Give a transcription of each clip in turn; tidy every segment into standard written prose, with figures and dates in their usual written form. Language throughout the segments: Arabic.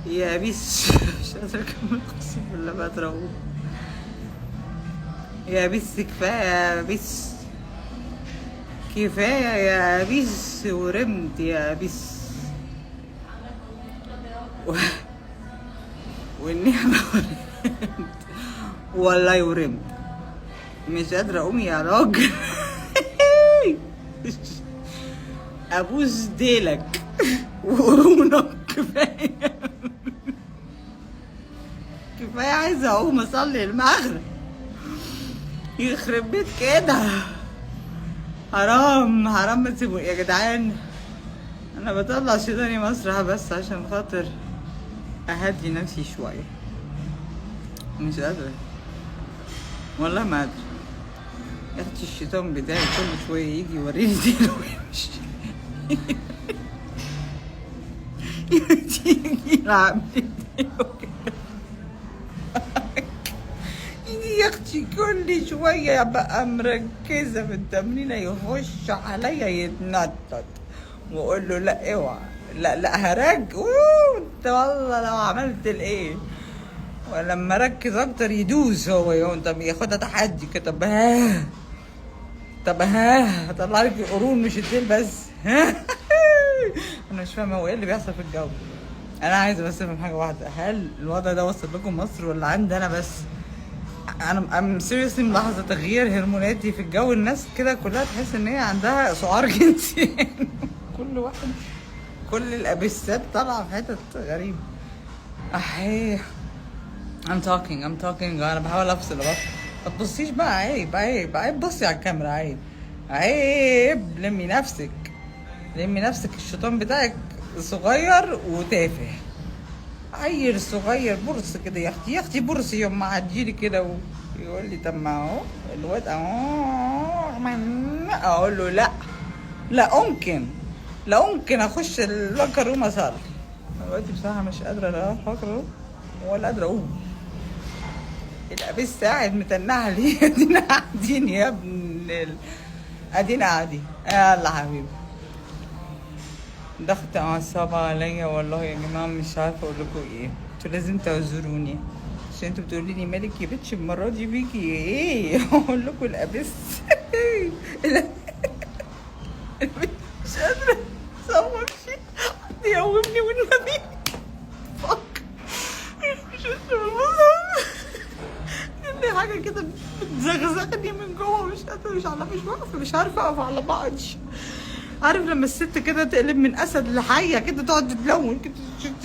يا بيس مش قادرة أكمل، أقسم بالله بقى أضربه. يا بيس كفاية يا بيس، كفاية يا بيس، ورمت يا بيس و... والنعمة ورمت، والله ورمت، مش قادرة أقوم يا راجل. أبوس ديلك وقرونك، كفاية كفاية، عايزة أقوم أصلي المغرب، يخرب بيت كده. حرام حرام، ما تسيبوا يا جدعان. انا بطلع شيطاني مسرح بس عشان خاطر اهدي نفسي شويه، مش قادره والله، ما قادره يا اختي. الشيطان بتاعي كل شويه يجي يوريني ديله ويمشي. يجي يلعب ديله يجي يا اختي كل شويه ابقى مركزه في التمرين، يخش عليا يتنطط واقول له لا اوعى، لا لا هرج، انت والله لو عملت الايه. ولما ركز اكتر يدوس هو يقوم، طب ياخدها تحدي كده، طب ها، طب ها هطلع لك القرون مش الديل بس. انا مش فاهمه هو ايه اللي بيحصل في الجو. انا عايزه بس افهم حاجه واحده، هل الوضع ده وصل لكم مصر ولا عندي انا بس؟ انا ام سيريسلي ملاحظه تغيير هرموناتي في الجو، الناس كده كلها تحس ان هي عندها سعار جنسي. كل واحد، كل الابسات طالعه في حتت غريبه. احيه، I'm talking انا بحاول افصل بقى. ما تبصيش بقى، عيب عيب عيب، بصي على الكاميرا، عيب عيب، لمي نفسك، لمي نفسك، الشيطان بتاعك صغير وتافه، عيل صغير برص كده يا اختي، يا اختي برص يوم معديلي كده ويقول لي طب ما اهو الواد اهو، اقول له لا، لا ممكن، لا ممكن اخش اللوكر روم اصلي. دلوقتي بصراحه مش قادره لا افكر ولا قادره اقوم. الابس قاعد متنحه ليه؟ ادينا قاعدين يا ابن ادينا قاعدين. يلا حبيبي، ضغط اعصاب عليا والله يا جماعه، مش عارفه اقول لكم ايه. انتوا لازم تعذروني عشان انتوا بتقولوا لي مالك يا بتش المره دي بيكي ايه. اقول لكم الابس. مش قادره اصور شيء، حد يقومني والنبي. فك، مش قادره في حاجه كده بتزغزغني من جوه، مش قادره، مش عارفه، مش واقفه، مش عارفه اقف على بعضي. عارف لما الست كده تقلب من اسد لحيه كده، تقعد تتلون كده،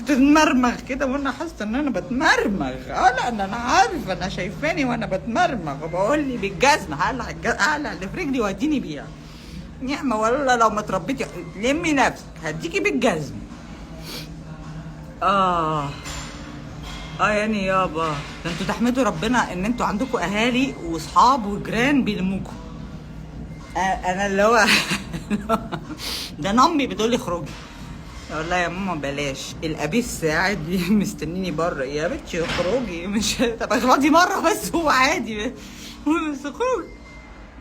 تتمرمغ كده، وانا حاسه ان انا بتمرمغ. لا انا عارفه، انا شايفاني وانا بتمرمغ، وبقول لي بالجزمه هقلع اللي في رجلي واديني بيها. نعمه والله لو ما تربيتي، لمي نفسك هديكي بالجزمه. اه يعني يابا، ده انتوا تحمدوا ربنا ان انتوا عندكم اهالي واصحاب وجيران بيلموكوا. انا اللي هو ده انا امي بتقول لي اخرجي، اقول لها يا ماما بلاش، الابيس قاعد مستنيني بره، يا بنتي اخرجي، مش طب اغلطي مره بس هو عادي، بس اخرجي.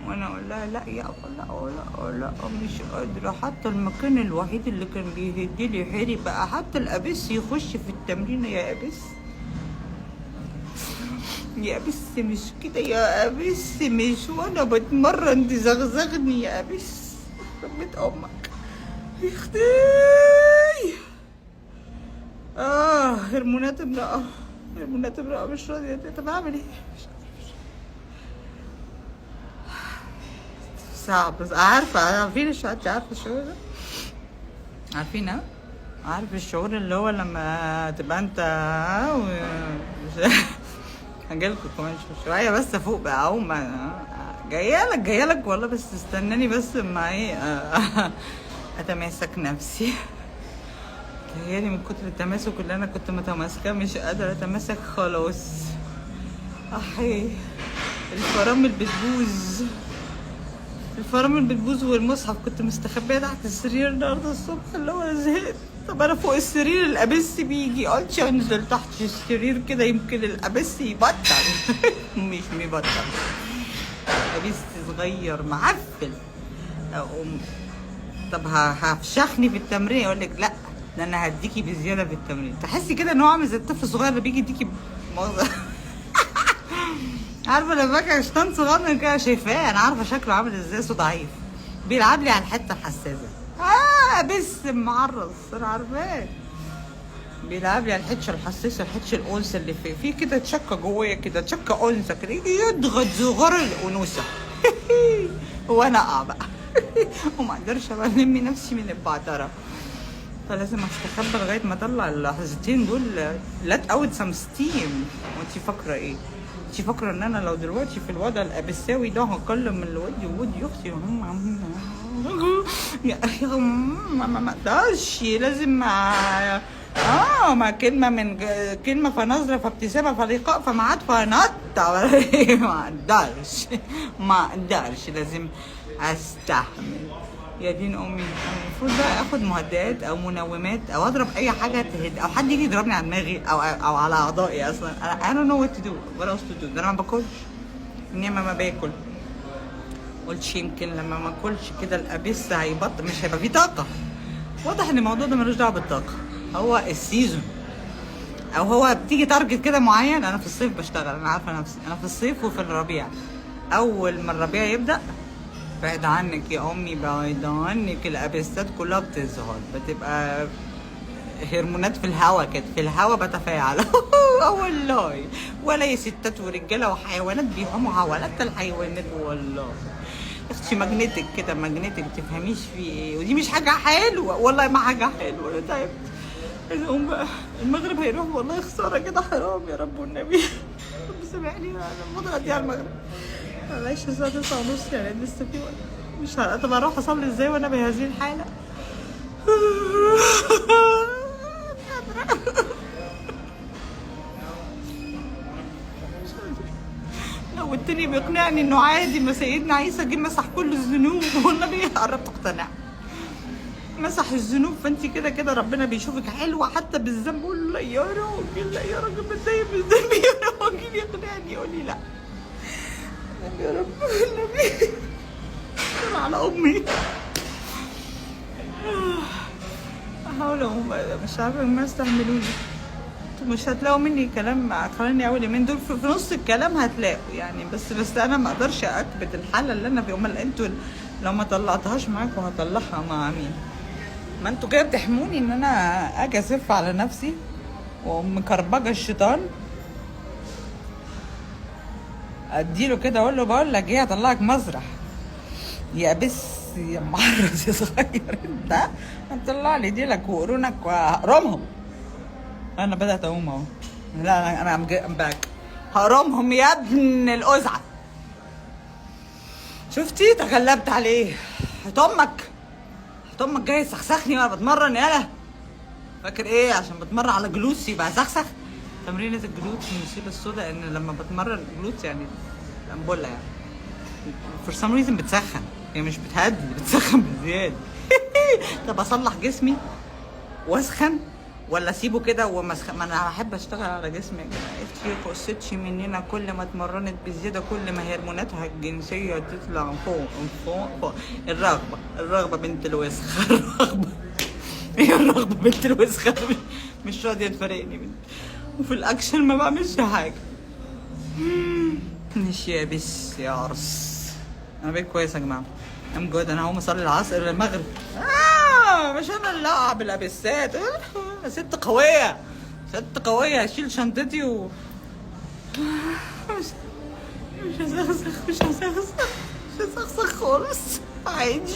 وانا اقول لها لا يا لا لا لا مش قادره، حتى المكان الوحيد اللي كان بيهدي لي حيلي بقى حتى الابيس يخش في التمرين. يا ابيس، يا بس مش كده، يا بس مش وانا بتمرن تزغزغني يا بس، ربيت امك يا اختي. هرمونات امرأة، هرمونات امرأة مش راضية. طب اعمل ايه؟ صعب، بس عارفين عارفة الشعور ده؟ عارفين عارف الشعور اللي هو لما تبقى انت هجيلكوا كمان شوية بس افوق بقى، اقوم جايلك والله، بس استناني بس اما ايه اتماسك نفسي. تهيالي من كتر التماسك اللي انا كنت متماسكة مش قادرة اتماسك خلاص. احي، الفرامل بتبوظ، الفرامل بتبوظ، والمصحف كنت مستخبيه تحت السرير النهارده الصبح، اللي هو زهقت. طب انا فوق السرير الابس بيجي، قلت انزل تحت السرير كده يمكن الابس يبطل. مش مبطل، ابس صغير معفن. اقوم طب هفشخني في التمرين، يقول لك لا ده انا هديكي بزياده في التمرين، تحسي كده ان هو عامل زي الطفل الصغير اللي بيجي يديكي مؤاخذة. عارفه لما بقى شيطان صغير كده شايفاه، انا عارفه شكله عامل ازاي، صوت ضعيف بيلعب لي على الحته الحساسه. بس معرض انا عارفاه، بيلعب لي على الحته الحساسه، الحته الانثى اللي في كده تشكه جوايا كده، تشكه انثى كده، يجي يضغط صغار الانوثه. وانا اقع بقى. وما اقدرش الم نفسي من البعتره، فلازم استخبى لغايه ما اطلع اللحظتين دول. لات اوت سم ستيم. وانتي فاكره ايه؟ انتي فاكره ان انا لو دلوقتي في الوضع الابساوي ده هكلم ودي اختي ما اقدرش، لازم ما كلمه فنظره فابتسامه فلقاء فمعاد فنطة. ما اقدرش لازم استحمل. يا دين امي، المفروض بقى اخد مهدئات او منومات او اضرب اي حاجه تهد، او حد يجي يضربني على دماغي او على اعضائي. اصلا I don't know what to do what else to do. ده انا ما باكلش، انما ما باكل. قلتش يمكن لما ما اكلش كده الابس هيبطل، مش هيبقى فيه طاقه. واضح ان الموضوع ده ملوش دعوه بالطاقه، هو السيزون، او هو بتيجي تارجت كده معين. انا في الصيف بشتغل، انا عارفه نفسي، انا في الصيف وفي الربيع. اول ما الربيع يبدا بعد عنك يا امي، بعد عنك، الابستات كلها بتظهر، بتبقى هرمونات في الهوا كده، في الهوا بتفاعل. والله ولا يا ستات ورجاله وحيوانات بيفهموا هولات الحيوانات. والله يا اختي ماجنتيك كده، ماجنتيك تفهميش في ايه، ودي مش حاجه حلوه والله، ما حاجه حلوه. انا تعبت، عايزه اقوم بقى، المغرب هيروح والله، خساره كده، حرام يا رب والنبي. رب سامحني، انا المضغط دي على المغرب. معلش الساعة 9:30 يعني لسه في وقت. مش هبقى، طب اروح اصلي ازاي وانا بهذه الحالة؟ لو التاني بيقنعني انه عادي، ما سيدنا عيسى جه مسح كل الذنوب، والنبي قربت اقتنع، مسح الذنوب. فانت كده كده ربنا بيشوفك حلوه حتى بالذنب. قول لا يا راجل، لا يا راجل، متضايق بالذنب يا راجل، يقنعني يقول لي لا يا رب النبي، انا على امي. احاول مش عارفه ما استحملوني. مش هتلاقوا مني كلام خلاني اول يومين دول، في نص الكلام هتلاقوا يعني، بس انا ما اقدرش اكبت الحاله اللي انا فيها. امال انتوا لو ما طلعتهاش معاكم هطلعها مع مين؟ ما انتوا كده بتحموني ان انا اجي اسف على نفسي ومكربجه الشيطان، اديله كده اقول له بقول لك ايه، هطلعك مسرح يا بس يا معرض يا صغير انت، هتطلع لي ديلك وقرونك وهقرمهم. انا بدات اقوم اهو، لا انا ام باك، هقرمهم يا ابن القزعه. شفتي تغلبت عليه؟ هات امك جاي تسخسخني وانا بتمرن. يالا فاكر ايه؟ عشان بتمرن على جلوسي بقى سخسخ. تمرينة الجلوت المصيبه السوداء ان لما بتمرن جلوت يعني الامبولا يعني for some reason بتسخن، هي مش بتهدي، بتسخن بزياده. طب اصلح جسمي واسخن ولا اسيبه كده ومسخن؟ ما انا بحب اشتغل على جسمي يا جماعه. اختي قصتش مننا، كل ما اتمرنت بزياده كل ما هرموناتها الجنسيه تطلع فوق. الرغبه بنت الوسخه. هي الرغبه بنت الوسخه، مش راضيه تفارقني وفي الاكشن ما بعملش حاجه. مش يا بس يا عرس، انا بقيت كويس يا جماعه، ام جود. انا هقوم اصلي العصر المغرب. مش انا اللي اقع بالابسات. ست قويه اشيل شنطتي مش هسخسخ خالص. عادي.